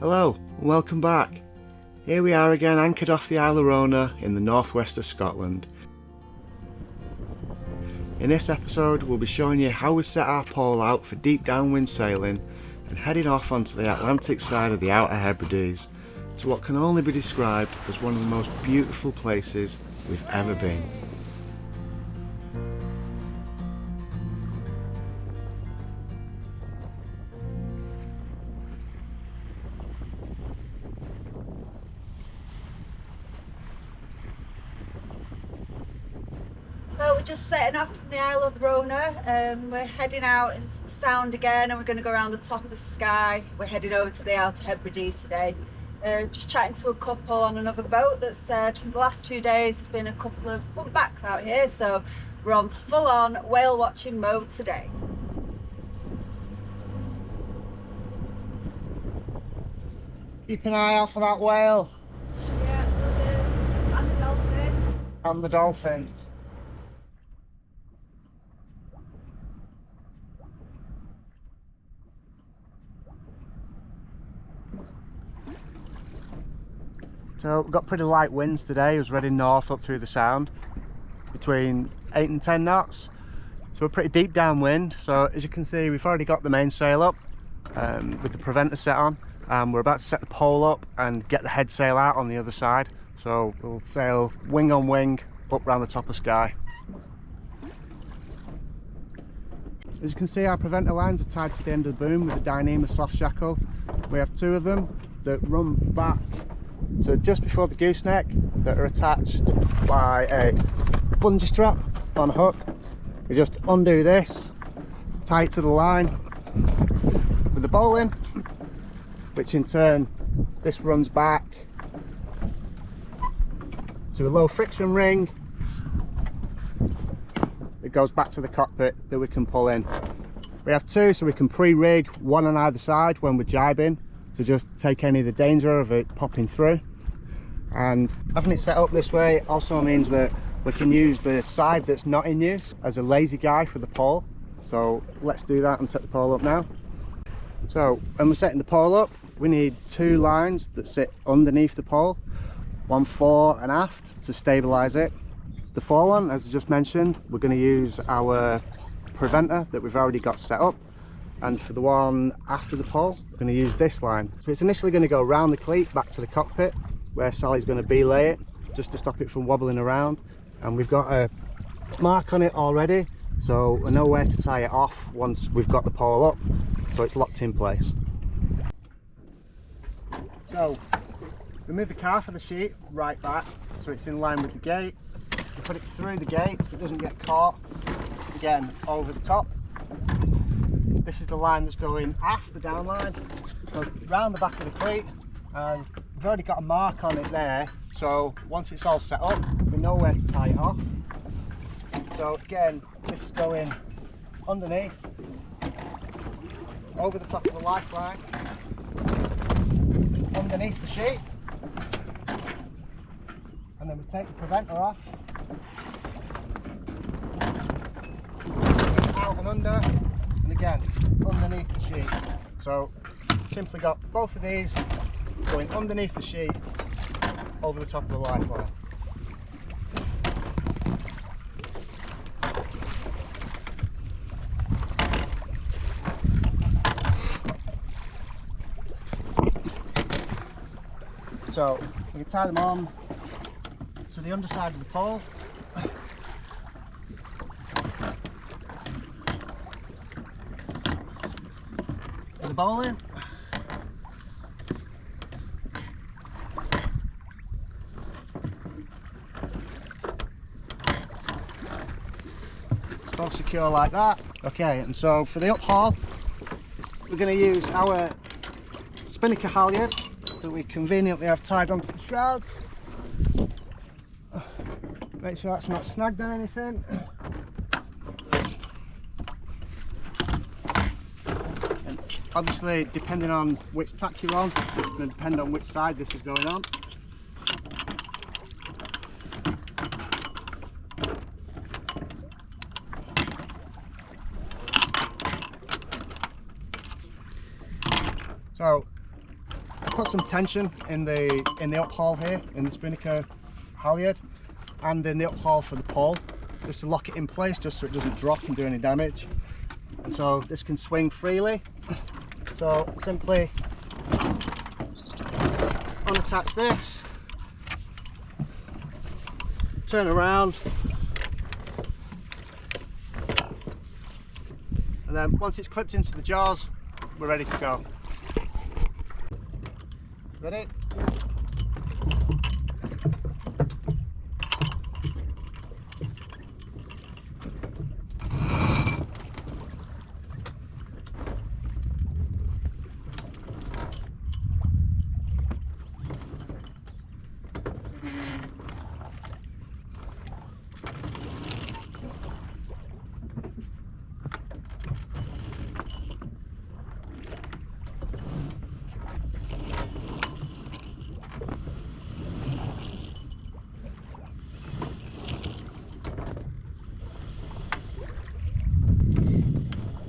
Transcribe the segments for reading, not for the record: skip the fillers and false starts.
Hello and welcome back. Here we are again, anchored off the Isle of Rona in the northwest of Scotland. In this episode we'll be showing you how we set our pole out for deep downwind sailing and heading off onto the Atlantic side of the Outer Hebrides to what can only be described as one of the most beautiful places we've ever been. Well, we're just setting off from the Isle of Rona. We're heading out into the Sound again, and we're going to go around the top of Skye. We're heading over to the Outer Hebrides today. Just chatting to a couple on another boat that said for the last 2 days there's been a couple of humpbacks out here, so we're on full-on whale watching mode today. Keep an eye out for that whale. Yeah, and the dolphin. And the dolphins. So we've got pretty light winds today. It was heading north up through the Sound between 8 and 10 knots. So we're pretty deep downwind. So as you can see, we've already got the mainsail up with the preventer set on. We're about to set the pole up and get the head sail out on the other side. So we'll sail wing on wing up round the top of Skye. As you can see, our preventer lines are tied to the end of the boom with a Dyneema soft shackle. We have 2 of them that run back to just before the gooseneck that are attached by a bungee strap on a hook. We just undo this, tie it to the line with the bowline, which in turn this runs back to a low friction ring that goes back to the cockpit that we can pull in. We have 2 so we can pre-rig one on either side when we're jibing to just take any of the danger of it popping through. And having it set up this way also means that we can use the side that's not in use as a lazy guy for the pole. So let's do that and set the pole up now. So when we're setting the pole up, we need 2 lines that sit underneath the pole, one fore and aft to stabilize it. The fore one, as I just mentioned, we're going to use our preventer that we've already got set up, and for the one after the pole we're going to use this line. So it's initially going to go around the cleat back to the cockpit where Sally's going to belay it just to stop it from wobbling around, and we've got a mark on it already, so we know where to tie it off once we've got the pole up, so it's locked in place. So we move the car for the sheet right back so it's in line with the gate. We put it through the gate so it doesn't get caught again over the top. This is the line that's going aft the down line, goes round the back of the cleat, and we've already got a mark on it there, so once it's all set up we know where to tie it off. So again, this is going underneath, over the top of the lifeline, underneath the sheet, and then we take the preventer off, out and under, and again underneath the sheet. So simply got both of these going underneath the sheet over the top of the lifeline. So we can tie them on to the underside of the pole. With the bowline. It's both secure like that. Okay, and so for the uphaul, we're going to use our spinnaker halyard that we conveniently have tied onto the shrouds. Make sure that's not snagged on anything. And obviously, depending on which tack you're on, it's going to depend on which side this is going on. So put some tension in the uphaul here, in the spinnaker halyard, and in the uphaul for the pole, just to lock it in place, just so it doesn't drop and do any damage. And so this can swing freely. So simply unattach this, turn around, and then once it's clipped into the jaws, we're ready to go. Ready?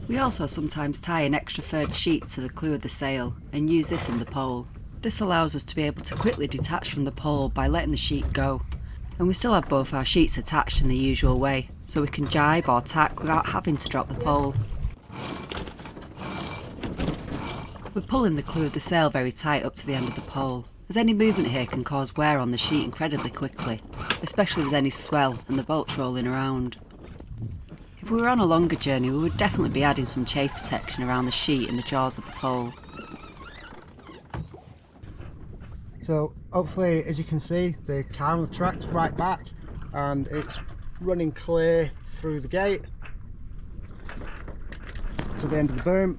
We also sometimes tie an extra third sheet to the clew of the sail and use this in the pole. This allows us to be able to quickly detach from the pole by letting the sheet go. And we still have both our sheets attached in the usual way, so we can jibe or tack without having to drop the pole. We're pulling the clew of the sail very tight up to the end of the pole, as any movement here can cause wear on the sheet incredibly quickly, especially if there's any swell and the boat's rolling around. If we were on a longer journey, we would definitely be adding some chafe protection around the sheet and the jaws of the pole. So hopefully, as you can see, the car on the track's right back and it's running clear through the gate to the end of the boom.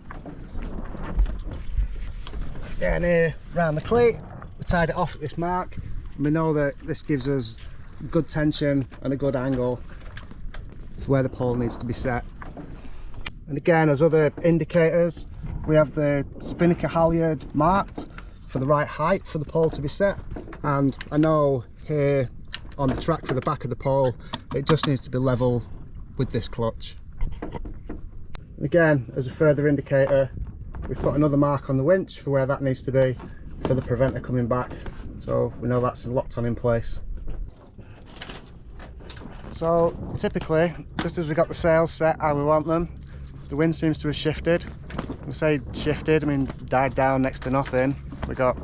Getting here round the cleat, we tied it off at this mark, and we know that this gives us good tension and a good angle for where the pole needs to be set. And again, as other indicators, we have the spinnaker halyard marked for the right height for the pole to be set, and I know here on the track for the back of the pole it just needs to be level with this clutch. And again, as a further indicator, we've put another mark on the winch for where that needs to be for the preventer coming back, so we know that's locked on in place. So typically, just as we got the sails set how we want them, the wind seems to have shifted. When I say shifted, I mean died down next to nothing. We got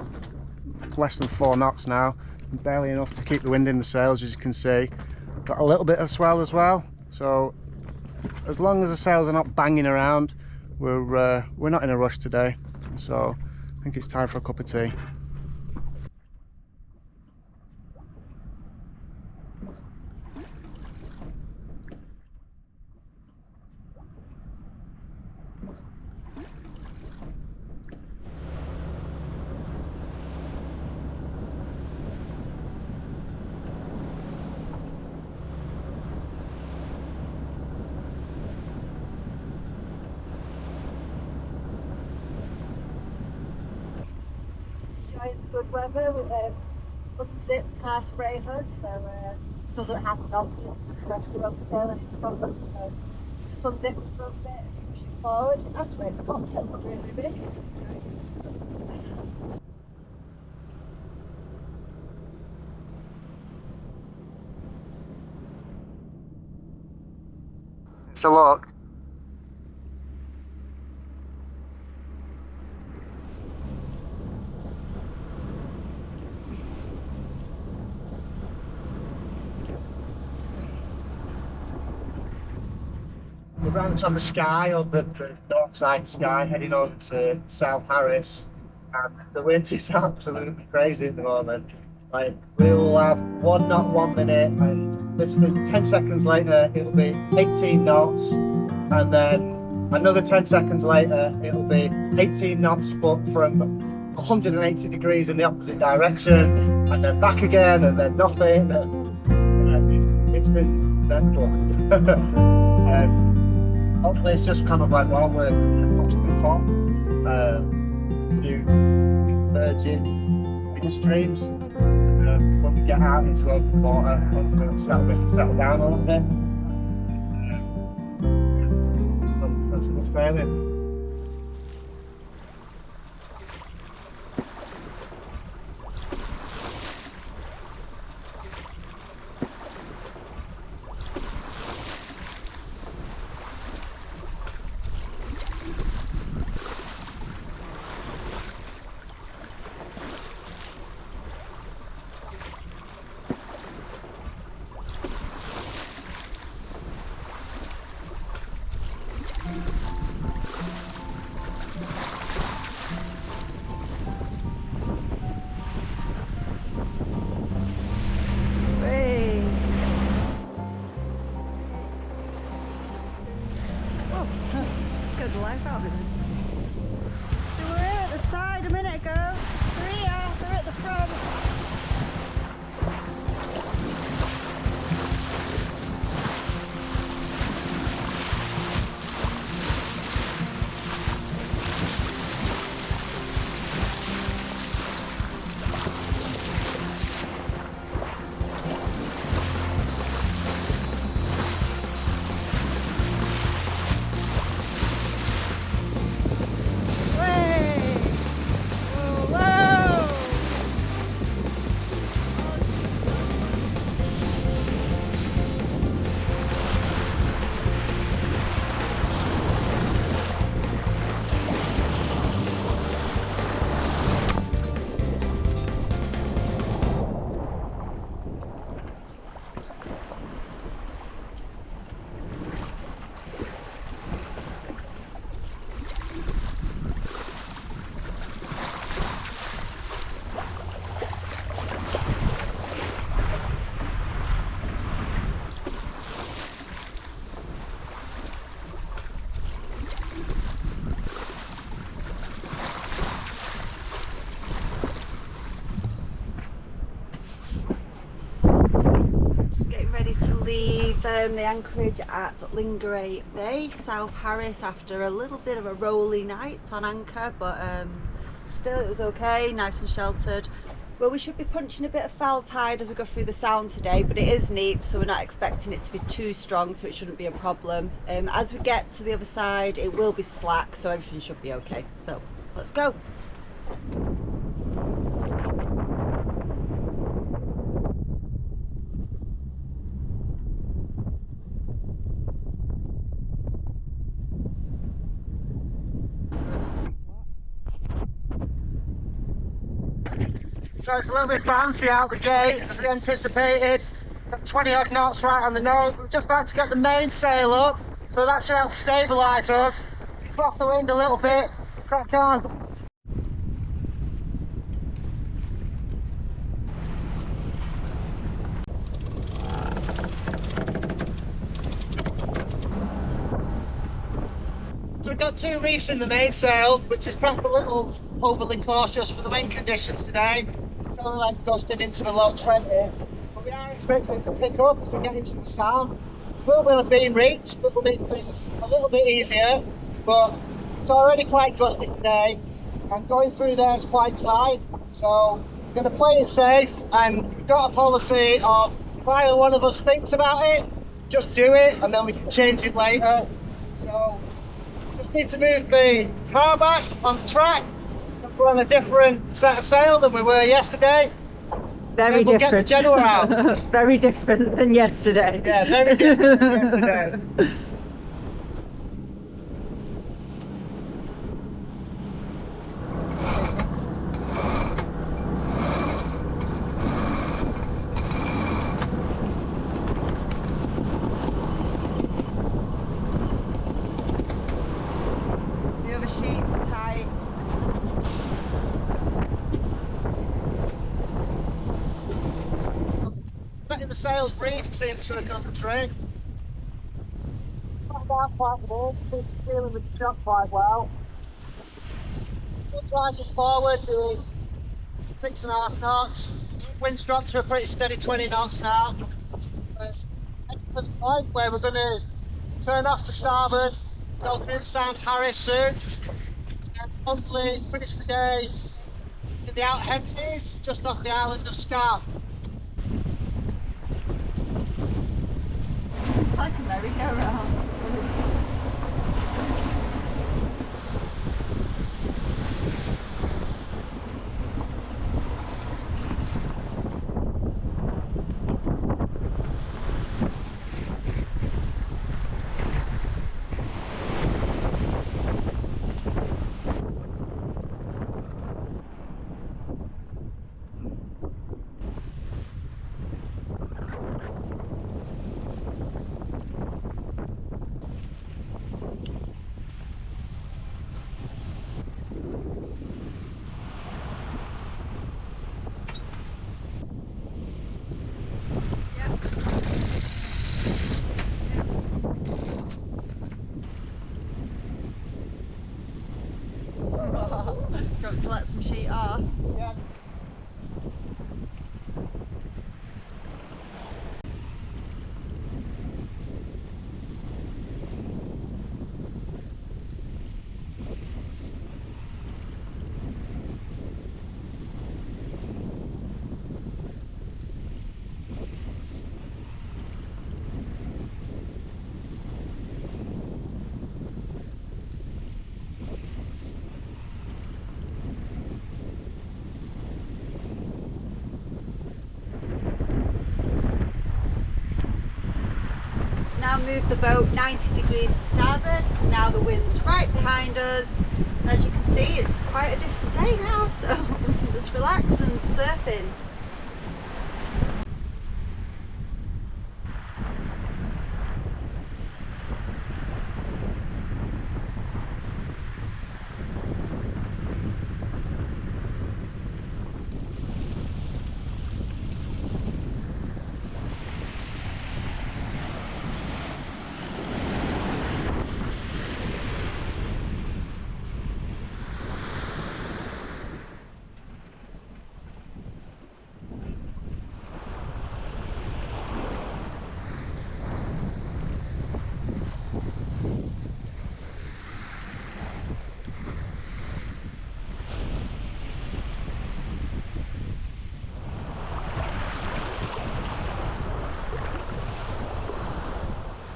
less than 4 knots now, and barely enough to keep the wind in the sails, as you can see. Got a little bit of swell as well, so as long as the sails are not banging around, we're not in a rush today. So I think it's time for a cup of tea. Enjoying the good weather with a unzipped hairspray hood, so it doesn't happen often, especially when we're sailing in Scotland. So just unzip the front bit and push it forward. It actually makes the cockpit look really big. It's a look. We're around on the Skye, on the north side Skye, heading on to South Harris, and the wind is absolutely crazy at the moment. Like, we will have 1 knot 1 minute, and literally 10 seconds later it'll be 18 knots, and then another 10 seconds later it'll be 18 knots but from 180 degrees in the opposite direction, and then back again, and then nothing. It's been deadly. Hopefully it's just kind of like while we're up to the top, new virgin wind streams. When we get out into open water, we're going to settle down a little bit. Some sensible sailing. Hey. Oh, scared the life out of me. They were here at the side a minute ago. They're here, they're at the front. Ready to leave the anchorage at Lingeray Bay, South Harris, after a little bit of a rolly night on anchor, but still it was okay, nice and sheltered. Well, we should be punching a bit of foul tide as we go through the sound today, but it is neap, so we're not expecting it to be too strong, so it shouldn't be a problem. As we get to the other side, it will be slack, so everything should be okay. So let's go. So it's a little bit bouncy out the gate as we anticipated. Got 20 odd knots right on the nose. We're just about to get the mainsail up, so that should help stabilise us. Put off the wind a little bit, crack on. So we've got 2 reefs in the mainsail, which is perhaps a little overly cautious for the wind conditions today. It's only like gusting into the low 20s, but we are expecting it to pick up as we get into the sound. A little bit of being reached, but will make things a little bit easier, but it's already quite gusty today, and going through there is quite tight, so we're going to play it safe, and we've got a policy of if either one of us thinks about it, just do it, and then we can change it later. So just need to move the car back on the track. We're on a different set of sail than we were yesterday. Very we'll different. Get the Genoa out. Very different than yesterday. Yeah, very different than yesterday. The other sheet's tight. Letting the sails brief seems to have done the trick. Back down quite well, seems to be dealing with the shock quite well. We'll try just forward, doing 6.5 knots. Wind's dropped to a pretty steady 20 knots now. To the point where we're going to turn off to starboard, go through the South Harris soon, and hopefully finish the day in the Outer Hebrides, just off the island of Skye. It's like a merry-go-round. Do you want to let some sheet off? Yeah. Now move the boat 90 degrees to starboard. Now the wind's right behind us. And as you can see, it's quite a different day now, so we can just relax and surf in.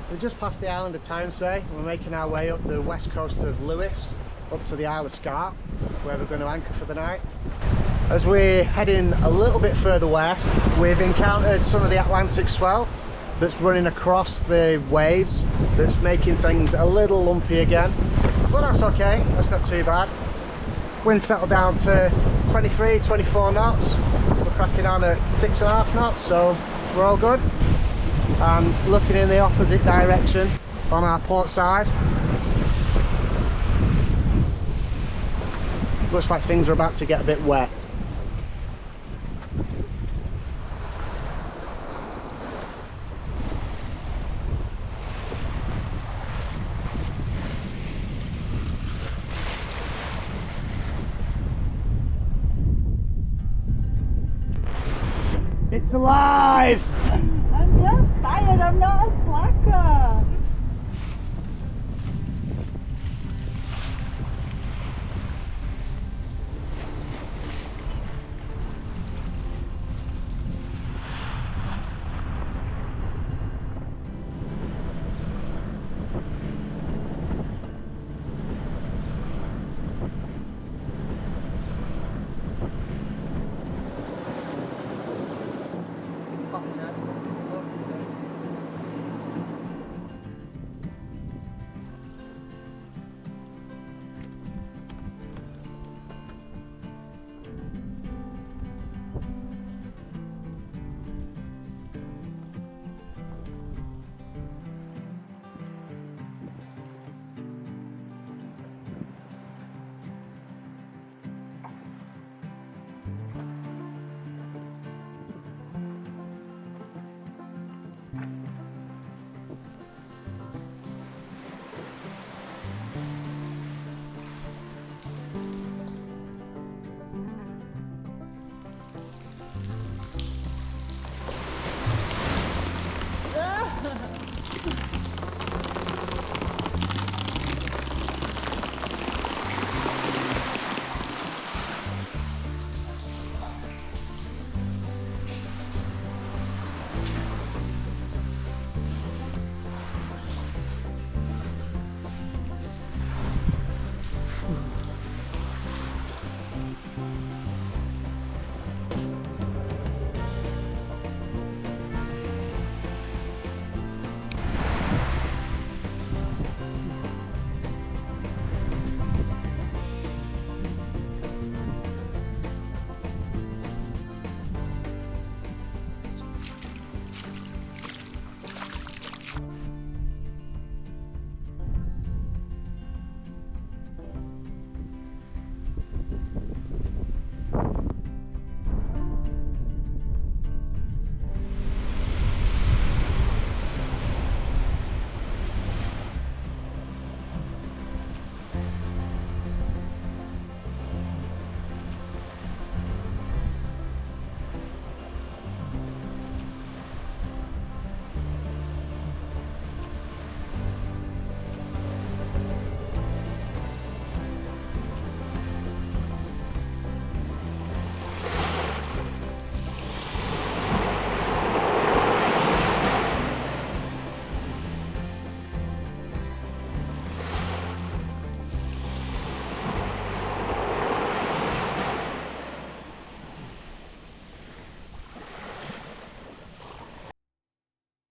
We're just past the island of Townsay. We're making our way up the west coast of Lewis, up to the Isle of Scarp, where we're going to anchor for the night. As we're heading a little bit further west, we've encountered some of the Atlantic swell that's running across the waves, that's making things a little lumpy again. But that's okay, that's not too bad. Wind settled down to 23, 24 knots. We're cracking on at 6.5 knots, so we're all good. And looking in the opposite direction on our port side, looks like things are about to get a bit wet. It's alive! I'm just tired, I'm not a slacker.